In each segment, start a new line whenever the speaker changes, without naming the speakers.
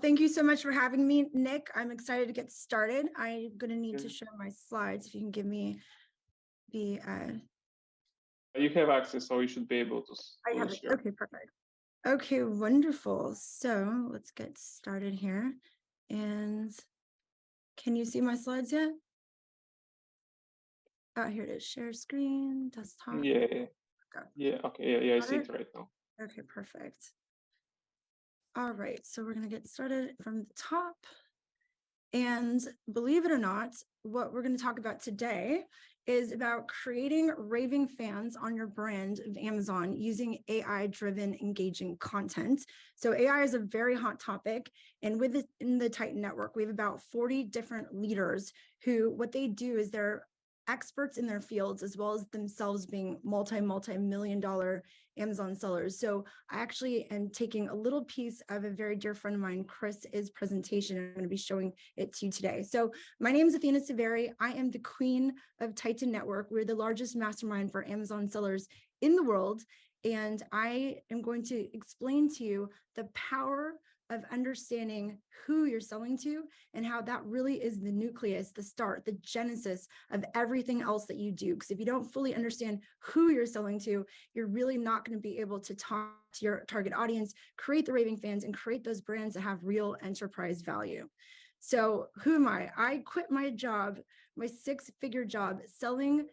thank you so much for having me, Nick. I'm excited to get started. I'm going to need to
Okay.
share my slides. If you can give me the,
You have access, so you should be able to
I have it.
share.
Okay, perfect. Okay, wonderful. So let's get started here. And can you see my slides yet? Oh, here it is. Share screen, desktop.
Yeah,
Go.
yeah, okay, yeah, I
Got
see
it?
it right now.
Okay, perfect. All right, so we're going to get started from the top. And believe it or not, what we're going to talk about today is about creating raving fans on your brand of Amazon using AI-driven engaging content. So AI is a very hot topic. And in the Titan network, we have about 40 different leaders who what they do is they're experts in their fields, as well as themselves being multi-million dollar Amazon sellers. So I actually am taking a little piece of a very dear friend of mine, Chris's presentation. I'm going to be showing it to you today. So my name is Athena Severi. I am the queen of Titan Network. We're the largest mastermind for Amazon sellers in the world. And I am going to explain to you the power of understanding who you're selling to and how that really is the nucleus, the start, the genesis of everything else that you do. Because if you don't fully understand who you're selling to, you're really not going to be able to talk to your target audience, create the raving fans, and create those brands that have real enterprise value. So who am I? I quit my job, my six-figure job, selling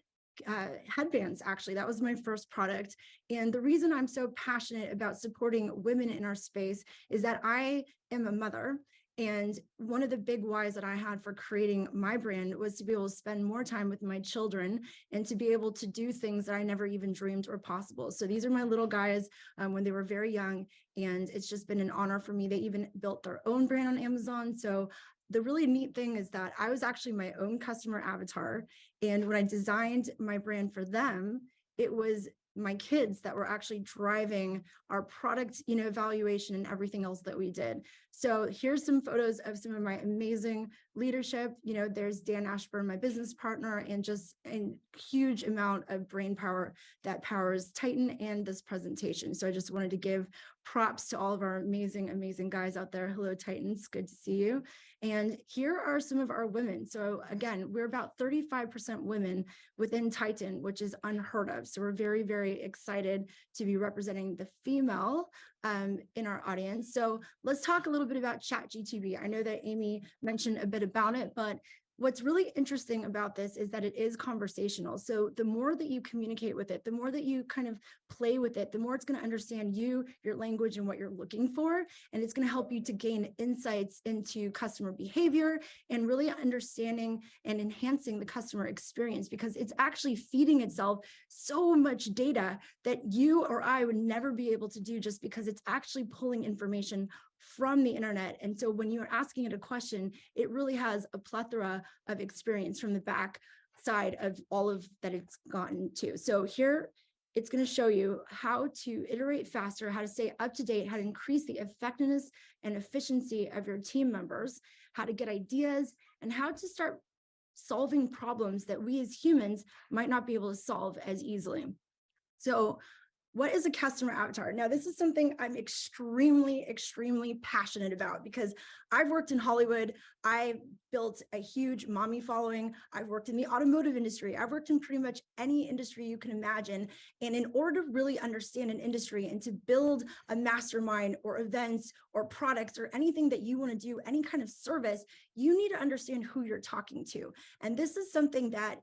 headbands. Actually, that was my first product. And the reason I'm so passionate about supporting women in our space is that I am a mother. And one of the big whys that I had for creating my brand was to be able to spend more time with my children and to be able to do things that I never even dreamed were possible. So these are my little guys when they were very young. And it's just been an honor for me. They even built their own brand on Amazon. So the really neat thing is that I was actually my own customer avatar. And when I designed my brand for them, it was my kids that were actually driving our product, evaluation and everything else that we did. So here's some photos of some of my amazing leadership. There's Dan Ashburn, my business partner, and just a huge amount of brain power that powers Titan and this presentation. So I just wanted to give props to all of our amazing guys out there. Hello, Titans. Good to see you. And here are some of our women. So again, we're about 35% women within Titan, which is unheard of. So we're very excited to be representing the female in our audience. So let's talk a little bit about ChatGPT. I know that Amy mentioned a bit about it, but what's really interesting about this is that it is conversational. So the more that you communicate with it, the more that you kind of play with it, the more it's going to understand you, your language, and what you're looking for. And it's going to help you to gain insights into customer behavior and really understanding and enhancing the customer experience, because it's actually feeding itself so much data that you or I would never be able to do, just because it's actually pulling information from the internet. And so when you're asking it a question, it really has a plethora of experience from the back side of all of that it's gotten to. So here it's going to show you how to iterate faster, how to stay up to date, how to increase the effectiveness and efficiency of your team members, how to get ideas, and how to start solving problems that we as humans might not be able to solve as easily. So what is a customer avatar? Now, this is something I'm extremely passionate about, because I've worked in Hollywood. I built a huge mommy following. I've worked in the automotive industry. I've worked in pretty much any industry you can imagine. And in order to really understand an industry and to build a mastermind or events or products or anything that you want to do, any kind of service, you need to understand who you're talking to. And this is something that,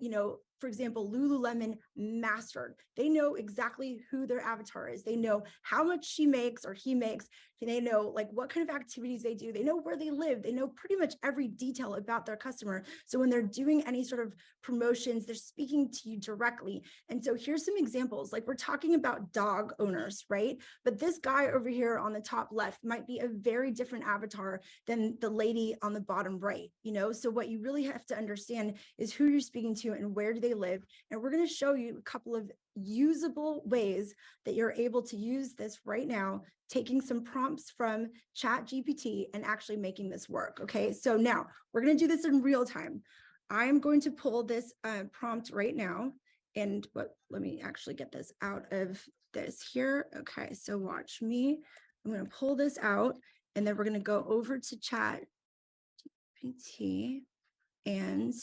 for example, Lululemon mastered. They know exactly who their avatar is. They know how much she makes or he makes. They know like what kind of activities they do. They know where they live. They know pretty much every detail about their customer. So when they're doing any sort of promotions, they're speaking to you directly. And so here's some examples. Like, we're talking about dog owners, right? But this guy over here on the top left might be a very different avatar than the lady on the bottom right, So what you really have to understand is who you're speaking to and where do they live. And we're going to show you a couple of usable ways that you're able to use this right now, taking some prompts from ChatGPT and actually making this work. Okay, so now we're going to do this in real time. I'm going to pull this prompt right now. And let me actually get this out of this here. Okay, so watch me. I'm going to pull this out. And then we're going to go over to Chat GPT and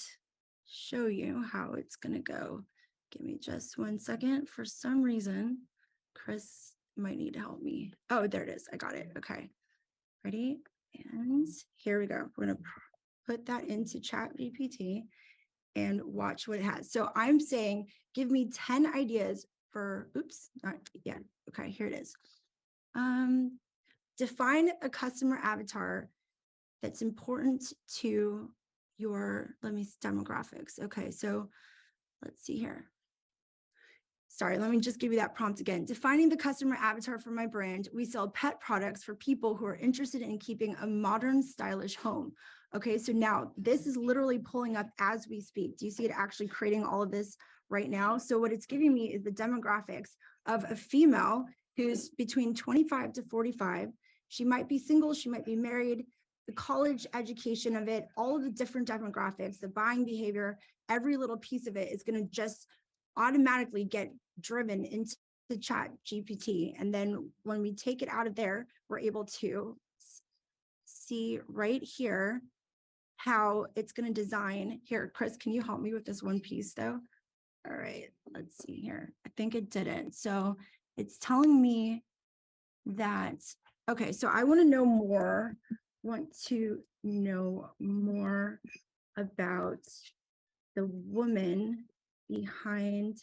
show you how it's going to go. Give me just 1 second. For some reason, Chris might need to help me. Oh, there it is. I got it. Okay. Ready? And here we go. We're going to put that into Chat GPT and watch what it has. So I'm saying, give me 10 ideas for, oops, not yet. Okay, here it is. Define a customer avatar that's important to your, demographics. Okay, so let's see here. Sorry, let me just give you that prompt again. Defining the customer avatar for my brand, we sell pet products for people who are interested in keeping a modern, stylish home. Okay, so now this is literally pulling up as we speak. Do you see it actually creating all of this right now? So what it's giving me is the demographics of a female who's between 25 to 45. She might be single, she might be married, the college education of it, all of the different demographics, the buying behavior, every little piece of it is going to just automatically get driven into the Chat GPT. And then when we take it out of there, we're able to see right here how it's going to design. Here, Chris, can you help me with this one piece though? All right, let's see here. I think it didn't. So it's telling me that, okay, so I want to know more about the woman behind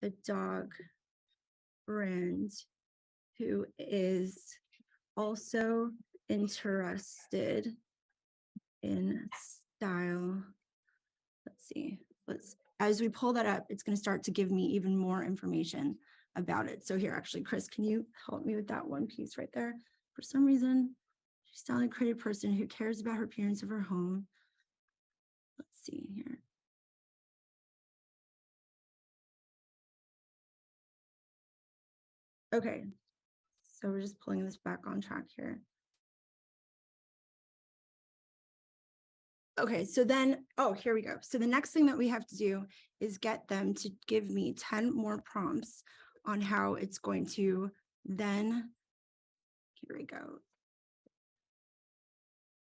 the dog brand who is also interested in style. Let's see. As we pull that up, it's going to start to give me even more information about it. So here, actually, Chris, can you help me with that one piece right there? For some reason, she's still a creative person who cares about her appearance of her home. Let's see here. Okay, so we're just pulling this back on track here. Okay, so then, oh, here we go. So the next thing that we have to do is get them to give me 10 more prompts on how it's going to then, here we go.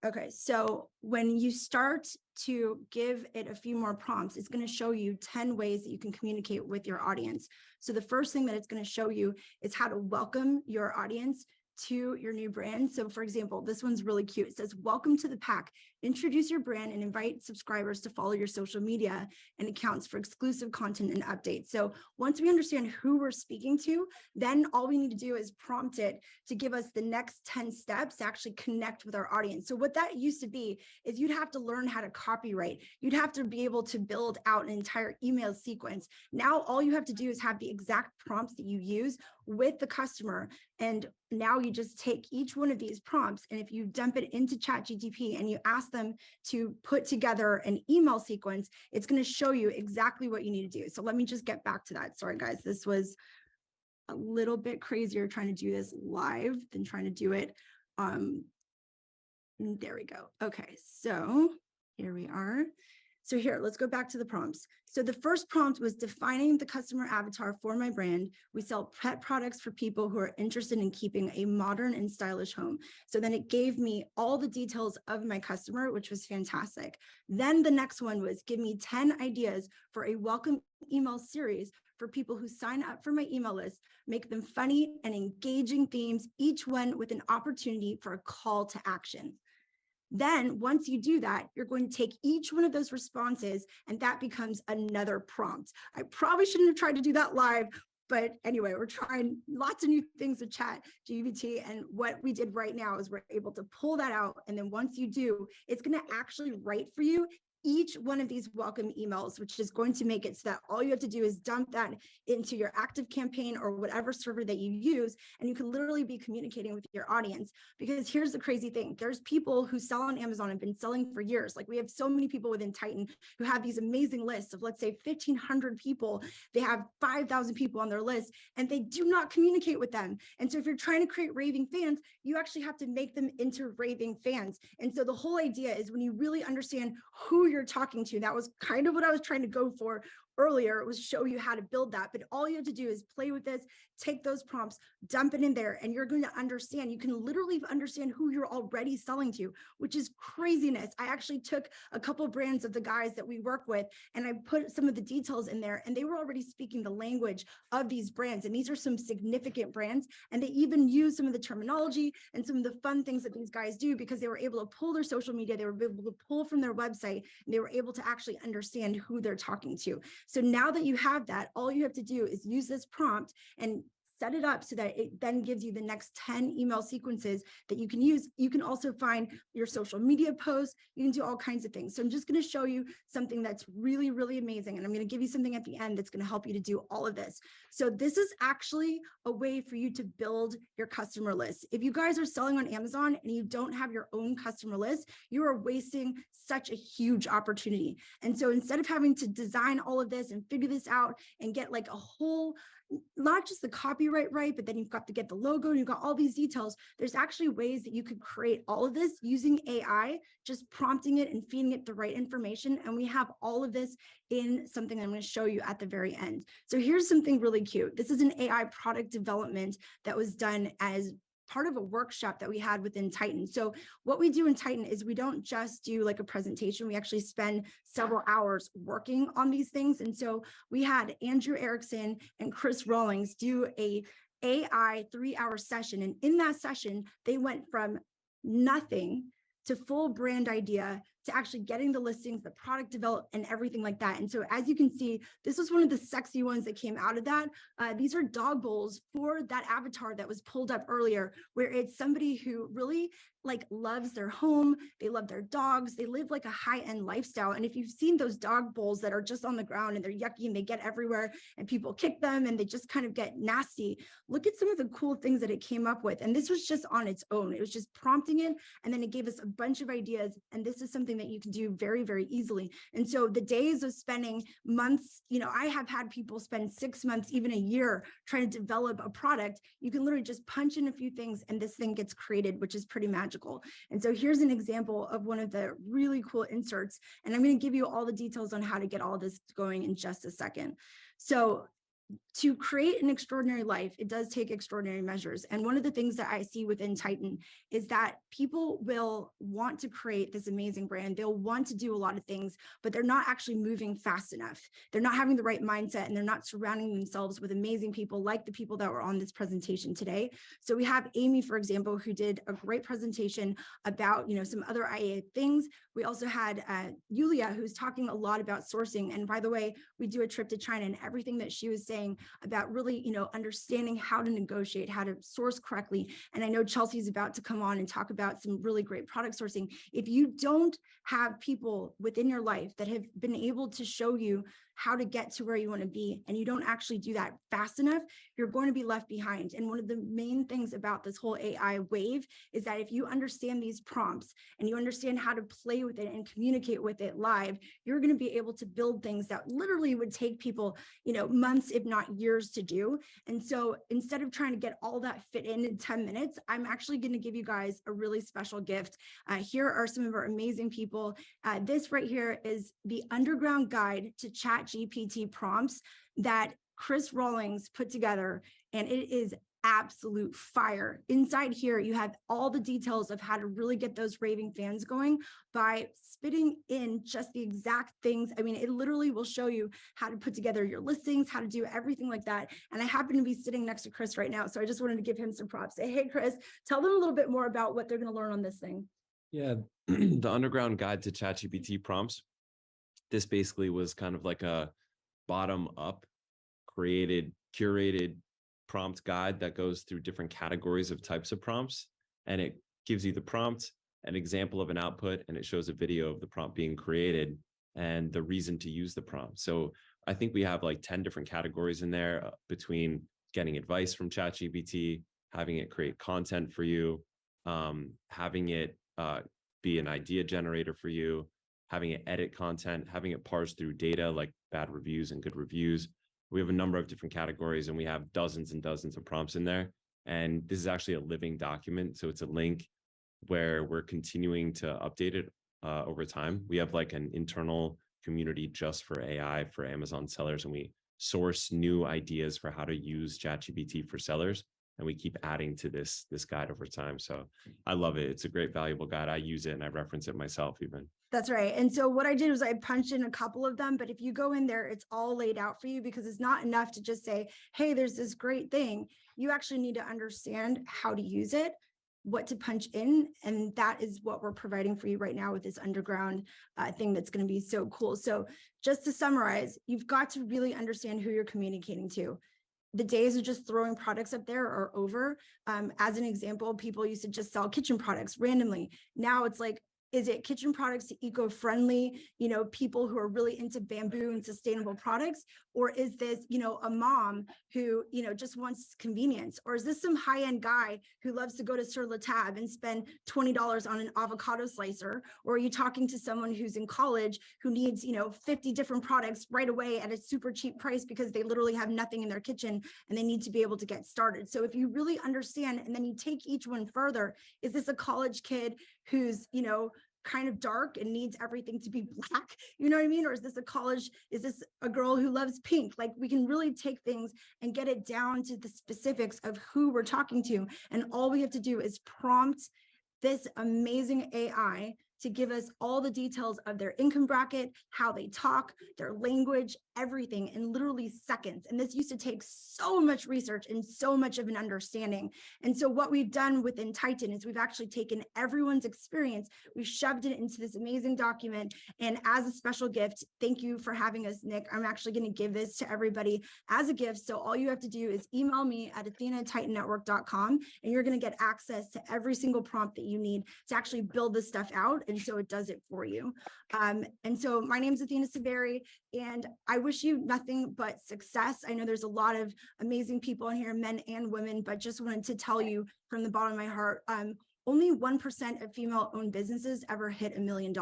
Okay, so when you start to give it a few more prompts, it's going to show you 10 ways that you can communicate with your audience. So the first thing that it's going to show you is how to welcome your audience to your new brand. So for example, this one's really cute. It says, welcome to the pack. Introduce your brand and invite subscribers to follow your social media and accounts for exclusive content and updates. So once we understand who we're speaking to, then all we need to do is prompt it to give us the next 10 steps to actually connect with our audience. So what that used to be is you'd have to learn how to copywrite. You'd have to be able to build out an entire email sequence. Now, all you have to do is have the exact prompts that you use with the customer. And now you just take each one of these prompts, and if you dump it into ChatGPT and you ask them to put together an email sequence, it's going to show you exactly what you need to do. So let me just get back to that. Sorry, guys, this was a little bit crazier trying to do this live than trying to do it. There we go. Okay, so here we are. So here, let's go back to the prompts. So the first prompt was defining the customer avatar for my brand. We sell pet products for people who are interested in keeping a modern and stylish home. So then it gave me all the details of my customer, which was fantastic. Then the next one was give me 10 ideas for a welcome email series for people who sign up for my email list, make them funny and engaging themes, each one with an opportunity for a call to action. Then once you do that, you're going to take each one of those responses and that becomes another prompt. I probably shouldn't have tried to do that live, but anyway, we're trying lots of new things with Chat GPT. And what we did right now is we're able to pull that out. And then once you do, it's going to actually write for you each one of these welcome emails, which is going to make it so that all you have to do is dump that into your active campaign or whatever server that you use, and you can literally be communicating with your audience. Because here's the crazy thing, there's people who sell on Amazon and been selling for years. Like we have so many people within Titan who have these amazing lists of, let's say, 1,500 people. They have 5,000 people on their list and they do not communicate with them. And so if you're trying to create raving fans, you actually have to make them into raving fans. And so the whole idea is when you really understand who you're talking to, that was kind of what I was trying to go for earlier was show you how to build that. But all you have to do is play with this, take those prompts, dump it in there, and you're going to understand. You can literally understand who you're already selling to, which is craziness. I actually took a couple of brands of the guys that we work with, and I put some of the details in there, and they were already speaking the language of these brands. And these are some significant brands. And they even use some of the terminology and some of the fun things that these guys do, because they were able to pull their social media, they were able to pull from their website, and they were able to actually understand who they're talking to. So now that you have that, all you have to do is use this prompt and set it up so that it then gives you the next 10 email sequences that you can use. You can also find your social media posts. You can do all kinds of things. So I'm just going to show you something that's really, really amazing. And I'm going to give you something at the end that's going to help you to do all of this. So this is actually a way for you to build your customer list. If you guys are selling on Amazon and you don't have your own customer list, you are wasting such a huge opportunity. And so instead of having to design all of this and figure this out and get like a whole, not just the copyright right, but then you've got to get the logo and you've got all these details. There's actually ways that you could create all of this using AI, just prompting it and feeding it the right information. And we have all of this in something I'm going to show you at the very end. So here's something really cute. This is an AI product development that was done as part of a workshop that we had within Titan. So what we do in Titan is we don't just do like a presentation, we actually spend several hours working on these things. And so we had Andrew Erickson and Chris Rawlings do a AI 3-hour session. And in that session, they went from nothing to full brand idea, to actually getting the listings, the product developed, and everything like that. And so as you can see, this was one of the sexy ones that came out of that. These are dog bowls for that avatar that was pulled up earlier, where it's somebody who really like loves their home, they love their dogs, they live like a high-end lifestyle. And if you've seen those dog bowls that are just on the ground and they're yucky and they get everywhere and people kick them and they just kind of get nasty, look at some of the cool things that it came up with. And this was just on its own. It was just prompting it, and then it gave us a bunch of ideas. And this is something that you can do very, very easily. And so the days of spending months, I have had people spend 6 months, even a year, trying to develop a product. You can literally just punch in a few things and this thing gets created, which is pretty magical. And so here's an example of one of the really cool inserts. And I'm going to give you all the details on how to get all this going in just a second. So to create an extraordinary life, it does take extraordinary measures. And one of the things that I see within Titan is that people will want to create this amazing brand. They'll want to do a lot of things, but they're not actually moving fast enough. They're not having the right mindset, and they're not surrounding themselves with amazing people like the people that were on this presentation today. So we have Amy, for example, who did a great presentation about, some other IA things. We also had Yulia, who's talking a lot about sourcing. And by the way, we do a trip to China, and everything that she was saying about really, understanding how to negotiate, how to source correctly. And I know Chelsea's about to come on and talk about some really great product sourcing. If you don't have people within your life that have been able to show you how to get to where you want to be, and you don't actually do that fast enough, you're going to be left behind. And one of the main things about this whole AI wave is that if you understand these prompts and you understand how to play with it and communicate with it live, you're going to be able to build things that literally would take people, months, if not years to do. And so instead of trying to get all that fit in 10 minutes, I'm actually going to give you guys a really special gift. Here are some of our amazing people. This right here is the underground guide to ChatGPT prompts that Chris Rawlings put together, and it is absolute fire. Inside here, you have all the details of how to really get those raving fans going by spitting in just the exact things. I mean, it literally will show you how to put together your listings, how to do everything like that. And I happen to be sitting next to Chris right now, so I just wanted to give him some props. Say, hey, Chris, tell them a little bit more about what they're going to learn on this thing.
Yeah, the underground guide to ChatGPT prompts. This basically was kind of like a bottom-up curated prompt guide that goes through different categories of types of prompts, and it gives you the prompt, an example of an output, and it shows a video of the prompt being created and the reason to use the prompt. So I think we have like 10 different categories in there, between getting advice from ChatGPT, having it create content for you, having it be an idea generator for you, having it edit content, having it parse through data like bad reviews and good reviews. We have a number of different categories, and we have dozens and dozens of prompts in there. And this is actually a living document. So it's a link where we're continuing to update it over time. We have like an internal community just for AI for Amazon sellers, and we source new ideas for how to use ChatGPT for sellers. And we keep adding to this guide over time. So I love it. It's a great, valuable guide. I use it and I reference it myself even.
That's right. And so what I did was I punched in a couple of them, but if you go in there, it's all laid out for you, because it's not enough to just say, hey, there's this great thing. You actually need to understand how to use it, what to punch in. And that is what we're providing for you right now with this underground thing that's going to be so cool. So just to summarize, you've got to really understand who you're communicating to. The days of just throwing products up there are over. As an example, people used to just sell kitchen products randomly. Now it's like, is it kitchen products to eco-friendly, people who are really into bamboo and sustainable products? Or is this, a mom who, just wants convenience? Or is this some high-end guy who loves to go to Sur La Table and spend $20 on an avocado slicer? Or are you talking to someone who's in college who needs, 50 different products right away at a super cheap price because they literally have nothing in their kitchen and they need to be able to get started? So if you really understand, and then you take each one further, is this a college kid who's, kind of dark and needs everything to be black? You know what I mean? Or is this a girl who loves pink? Like, we can really take things and get it down to the specifics of who we're talking to. And all we have to do is prompt this amazing AI to give us all the details of their income bracket, how they talk, their language, everything in literally seconds. And this used to take so much research and so much of an understanding. And so what we've done within Titan is we've actually taken everyone's experience, we shoved it into this amazing document. And as a special gift, thank you for having us, Nick. I'm actually going to give this to everybody as a gift. So all you have to do is email me at athenatitannetwork.com, and you're going to get access to every single prompt that you need to actually build this stuff out. And so it does it for you. And so my name is Athena Severi, and I wish you nothing but success. I know there's a lot of amazing people in here, men and women, but just wanted to tell you from the bottom of my heart, only 1% of female-owned businesses ever hit $1 million.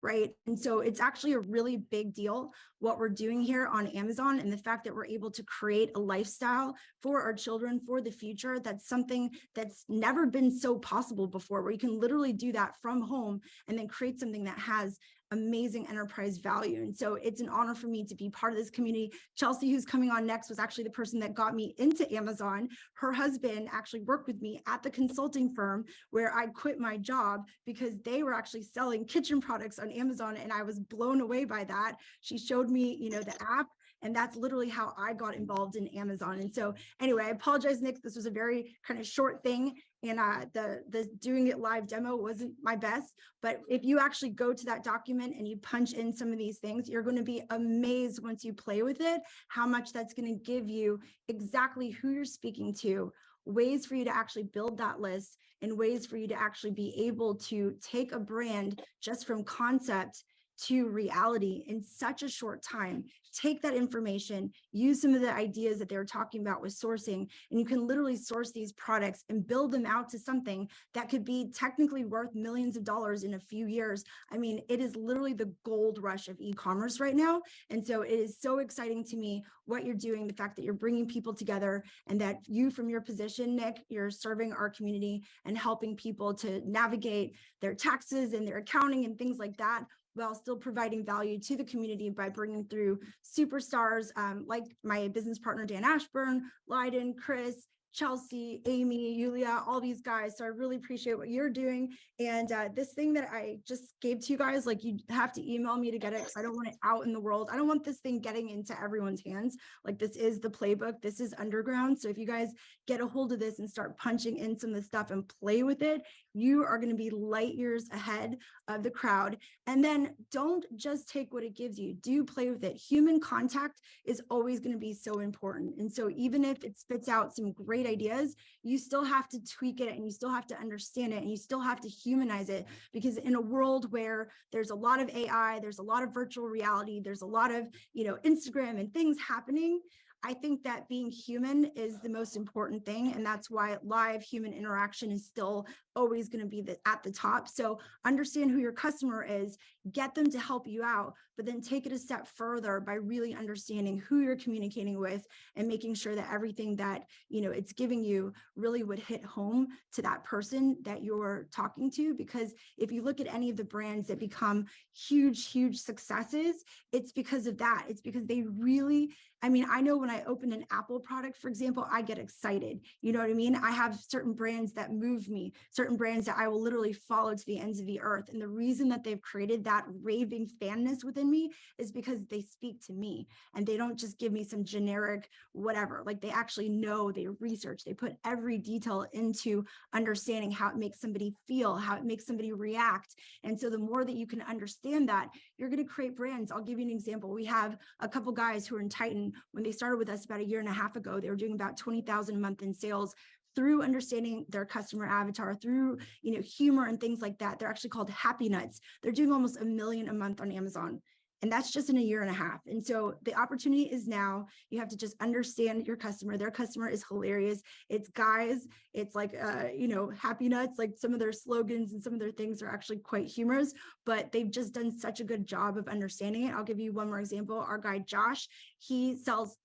Right. And so it's actually a really big deal what we're doing here on Amazon, and the fact that we're able to create a lifestyle for our children for the future. That's something that's never been so possible before, where you can literally do that from home and then create something that has amazing enterprise value. And so it's an honor for me to be part of this community. Chelsea, who's coming on next, was actually the person that got me into Amazon. Her husband actually worked with me at the consulting firm where I quit my job because they were actually selling kitchen products on Amazon, and I was blown away by that. She showed me, the app, and that's literally how I got involved in Amazon. And so anyway, I apologize, Nick, this was a very kind of short thing, and the doing it live demo wasn't my best. But if you actually go to that document and you punch in some of these things, you're going to be amazed once you play with it, how much that's going to give you exactly who you're speaking to, ways for you to actually build that list, and ways for you to actually be able to take a brand just from concept to reality in such a short time. Take that information, use some of the ideas that they were talking about with sourcing, and you can literally source these products and build them out to something that could be technically worth millions of dollars in a few years. I mean, it is literally the gold rush of e-commerce right now. And so it is so exciting to me what you're doing, the fact that you're bringing people together, and that you, from your position, Nick, you're serving our community and helping people to navigate their taxes and their accounting and things like that, while still providing value to the community by bringing through superstars like my business partner, Dan Ashburn, Lyden, Chris, Chelsea, Amy, Yulia, all these guys. So I really appreciate what you're doing. And this thing that I just gave to you guys, like, you have to email me to get it, because I don't want it out in the world. I don't want this thing getting into everyone's hands. Like, this is the playbook. This is underground. So if you guys get a hold of this and start punching in some of the stuff and play with it, you are going to be light years ahead of the crowd. And then don't just take what it gives you. Do play with it. Human contact is always going to be so important. And so even if it spits out some great ideas, you still have to tweak it, and you still have to understand it, and you still have to humanize it, because in a world where there's a lot of AI, there's a lot of virtual reality, there's a lot of, Instagram and things happening, I think that being human is the most important thing. And that's why live human interaction is still always going to be at the top. So understand who your customer is, get them to help you out, but then take it a step further by really understanding who you're communicating with and making sure that everything that, it's giving you really would hit home to that person that you're talking to. Because if you look at any of the brands that become huge successes, it's because of that. It's because they really, I know when I open an Apple product, for example, I get excited. You know what I mean? I have certain brands that move me, certain brands that I will literally follow to the ends of the earth. And the reason that they've created that raving fanness within me is because they speak to me and they don't just give me some generic whatever. Like they actually know, they research, they put every detail into understanding how it makes somebody feel, how it makes somebody react. And so the more that you can understand that, you're going to create brands. I'll give you an example. We have a couple guys who are in Titan. When they started with us about 1.5 years ago, they were doing about 20,000 a month in sales through understanding their customer avatar, through humor and things like that. They're actually called Happy Nuts. They're doing almost $1 million a month on Amazon. And that's just in 1.5 years. And so the opportunity is now. You have to just understand your customer. Their customer is hilarious. It's guys. It's like, Happy Nuts, like some of their slogans and some of their things are actually quite humorous, but they've just done such a good job of understanding it. I'll give you one more example. Our guy, Josh, he sells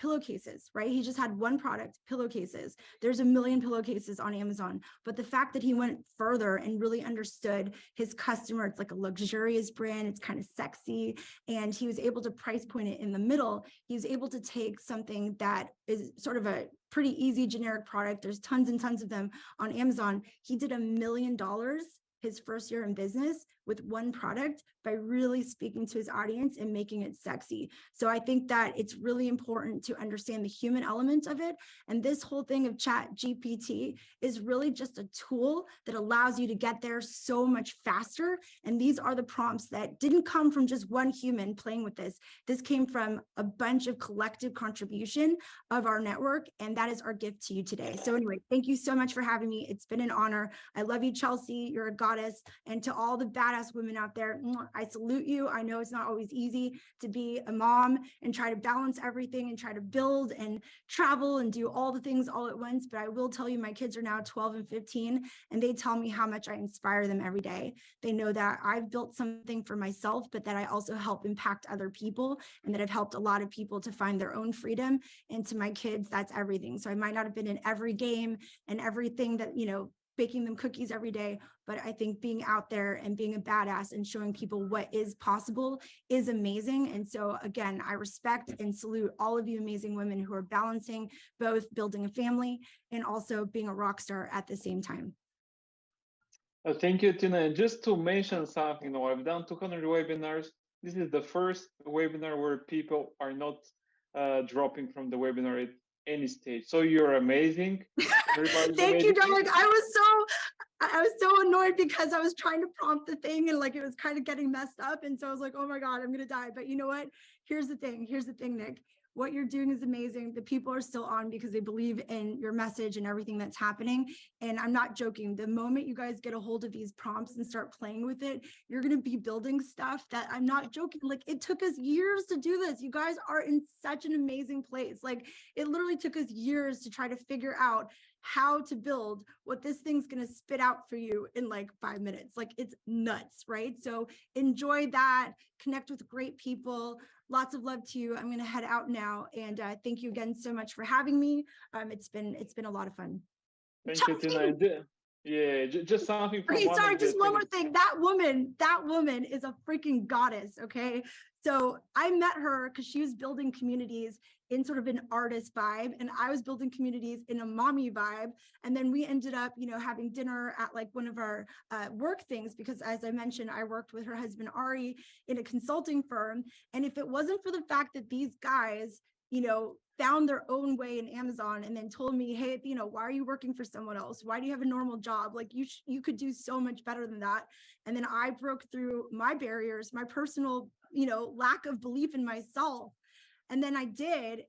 pillowcases, right? He just had one product, pillowcases. There's 1 million pillowcases on Amazon. But the fact that he went further and really understood his customer, it's like a luxurious brand, it's kind of sexy, and he was able to price point it in the middle. He was able to take something that is sort of a pretty easy generic product. There's tons and tons of them on Amazon. He did $1 million his first year in business with one product by really speaking to his audience and making it sexy. So I think that it's really important to understand the human element of it. And this whole thing of Chat GPT is really just a tool that allows you to get there so much faster. And these are the prompts that didn't come from just one human playing with this. This came from a bunch of collective contribution of our network. And that is our gift to you today. So anyway, thank you so much for having me. It's been an honor. I love you, Chelsea. You're a goddess. And to all the badass women out there, I salute you. I know it's not always easy to be a mom and try to balance everything and try to build and travel and do all the things all at once. But I will tell you, my kids are now 12 and 15, and they tell me how much I inspire them every day. They know that I've built something for myself, but that I also help impact other people, and that I've helped a lot of people to find their own freedom. And to my kids, that's everything. So I might not have been in every game and everything that, baking them cookies every day, but I think being out there and being a badass and showing people what is possible is amazing. And so again, I respect and salute all of you amazing women who are balancing both building a family and also being a rock star at the same time.
Thank you, Tina. And just to mention something, I've done 200 webinars. This is the first webinar where people are not dropping from the webinar at any stage. So you're amazing.
Thank you, Dominic. I was so annoyed because I was trying to prompt the thing and like it was kind of getting messed up. And so I was like, oh my God, I'm going to die. But you know what? Here's the thing, Nick. What you're doing is amazing. The people are still on because they believe in your message and everything that's happening. And I'm not joking. The moment you guys get a hold of these prompts and start playing with it, you're going to be building stuff that I'm not joking. Like it took us years to do this. You guys are in such an amazing place. Like it literally took us years to try to figure out how to build what this thing's going to spit out for you in like 5 minutes. Like it's nuts, right? So enjoy that, connect with great people. Lots of love to you. I'm going to head out now. And thank you again so much for having me. It's been a lot of fun.
Thank you, Tina. Yeah, just something from
okay, sorry, just one more thing. That woman is a freaking goddess, okay? So I met her because she was building communities in sort of an artist vibe, and I was building communities in a mommy vibe. And then we ended up, having dinner at like one of our work things, because as I mentioned, I worked with her husband, Ari, in a consulting firm. And if it wasn't for the fact that these guys, found their own way in Amazon and then told me, hey, Athena, why are you working for someone else? Why do you have a normal job? Like you could do so much better than that. And then I broke through my barriers, my personal, lack of belief in myself. And then I did.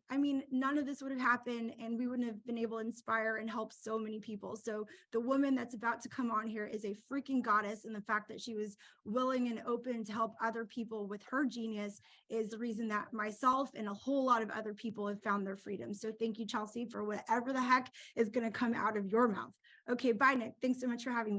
None of this would have happened and we wouldn't have been able to inspire and help so many people. So the woman that's about to come on here is a freaking goddess. And the fact that she was willing and open to help other people with her genius is the reason that myself and a whole lot of other people have found their freedom. So thank you, Chelsea, for whatever the heck is going to come out of your mouth. Okay, bye, Nick. Thanks so much for having me.